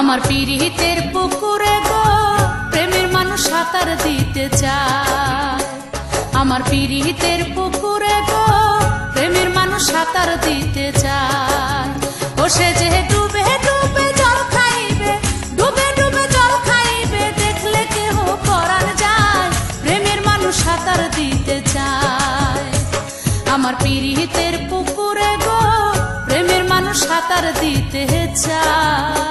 আমার পিরিতের পুকুরে গো প্রেমের মানুষ সাঁতার দিতে চায়। আমার পিরিতের পুকুরে গো প্রেমের মানুষ সাঁতার দিতে চায়। ও সে যে ডুবে ডুবে জল খাইবে, ডুবে ডুবে জল খাইবে, দেখলে কেহ পরাণ যায়, প্রেমের মানুষ সাঁতার দিতে চায়। আমার পিরিতের পুকুরে গো প্রেমের মানুষ সাঁতার দিতে চায়।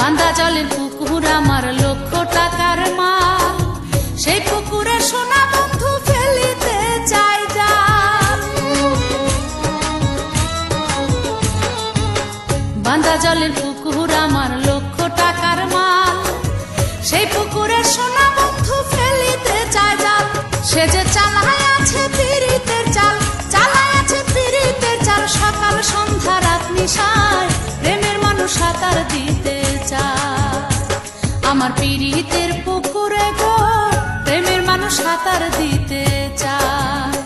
বান্দা জলের পুকুর আমার লক্ষ টাকার মাল, সেই পুকুরে সোনা বন্ধু ফেলিতে চাই জাল। বান্দা জলের পুকুর আমার লক্ষ টাকার মাল, সেই পুকুরে সোনা বন্ধু ফেলিতে চাই জাল। সে যে চালায় আছে পিরিতের চাল, চালায় আছে পিরিতের চাল, সকাল সন্ধ্যা রাত নিশায় প্রেমের মানুষ সাঁতার দিতে চায়। আমার পিরিতের পুকুরে গো প্রেমের মানুষ সাঁতার দিতে চায়।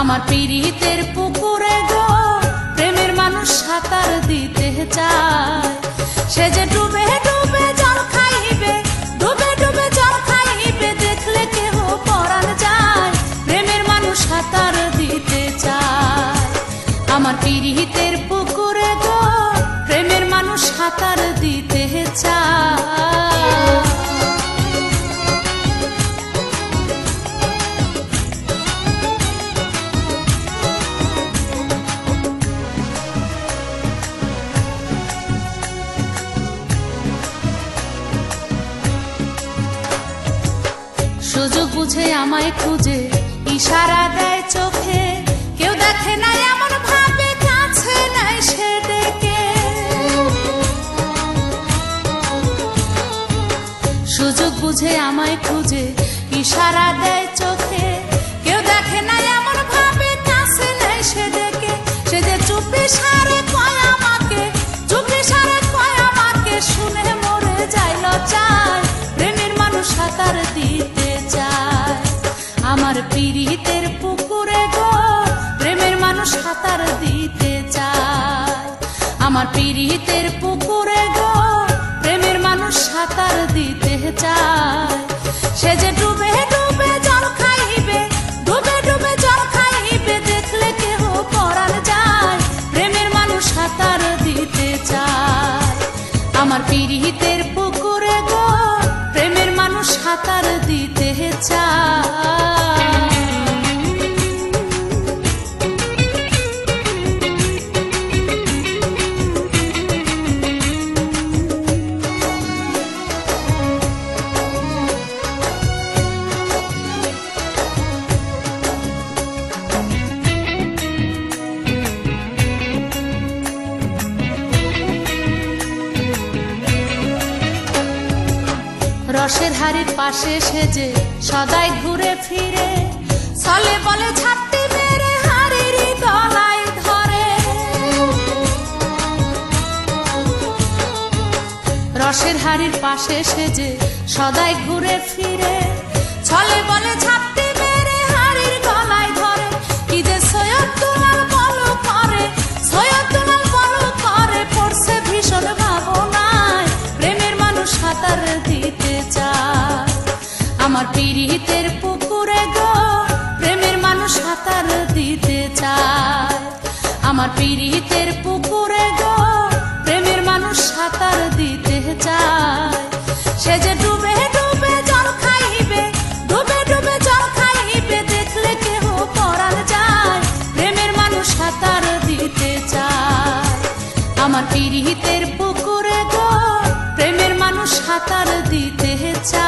আমার পিরিতের পুকুরে গো প্রেমের মানুষ সাঁতার দিতে চায়। সে যে ডুবে ডুবে জল খাইবে, ডুবে ডুবে জল খাইবে, দেখলে কেহ পরাণ যায়, প্রেমের মানুষ সাঁতার দিতে চায়। আমার পিরিতের পুকুরে গো প্রেমের মানুষ সাঁতার দিতে চায়। সুযোগ বুঝে আমায় খুঁজে ইশারা দেয় চোখে, কেউ দেখে নাই এমন ভাবে, কাছে নাই সে ডেকে। সুযোগ বুঝে আমায় খুঁজে ইশারা দেয় চোখে, কেউ দেখে নাই এমন ভাবে, কাছে নাই সে ডেকে। সে যে চুপি সারে কয় আমাকে, চুপি সারে কয় আমাকে, শুনে মরে যায় লজ্জায়, প্রেমের মানুষ সাঁতার দিতে চায়। আমার পিরিতের পুকুরে গো প্রেমের মানুষ সাঁতার দিতে চায়। আমার পিরিতের পুকুরে গো প্রেমের মানুষ সাঁতার দিতে চায়। সে যে ডুবে ডুবে জল খাইবে, ডুবে ডুবে জল খাইবে, দেখলে কেহ পরাণ যায়, প্রেমের মানুষ সাঁতার দিতে চায়। আমার পিরিতের পুকুরে গো প্রেমের মানুষ সাঁতার দিতে চায়। রসের হাড়ির পাশে সেজে সদাই ঘুরে ফিরে, চলে বলে ঝাঁপটি মেরে হাড়ির গলায় ধরে। রসের হাড়ির পাশে সেজে সদাই ঘুরে ফিরে, চলে বলে ঝাঁপটি মেরে হাড়ির গলায় ধরে। কি যে সৈয়দ দুলাল বলো করে, সৈয়দ দুলাল বলো করে, পড়ছে ভীষণ ভাবনায়, প্রেমের মানুষ সাঁতার দিতে চায়। আমার পিরিতের পুকুরে গো প্রেমের মানুষ সাঁতার দিতে চায়। আমার পিরিতের পুকুরে গো প্রেমের মানুষ সাঁতার দিতে চায়। সে যে ডুবে ডুবে জল খাইবে, ডুবে ডুবে জল খাইবে, দেখলে কেহ পরাণ যায়, প্রেমের মানুষ সাঁতার দিতে চায়। আমার পিরিতের পুকুরে গো প্রেমের মানুষ সাঁতার দিতে চায়।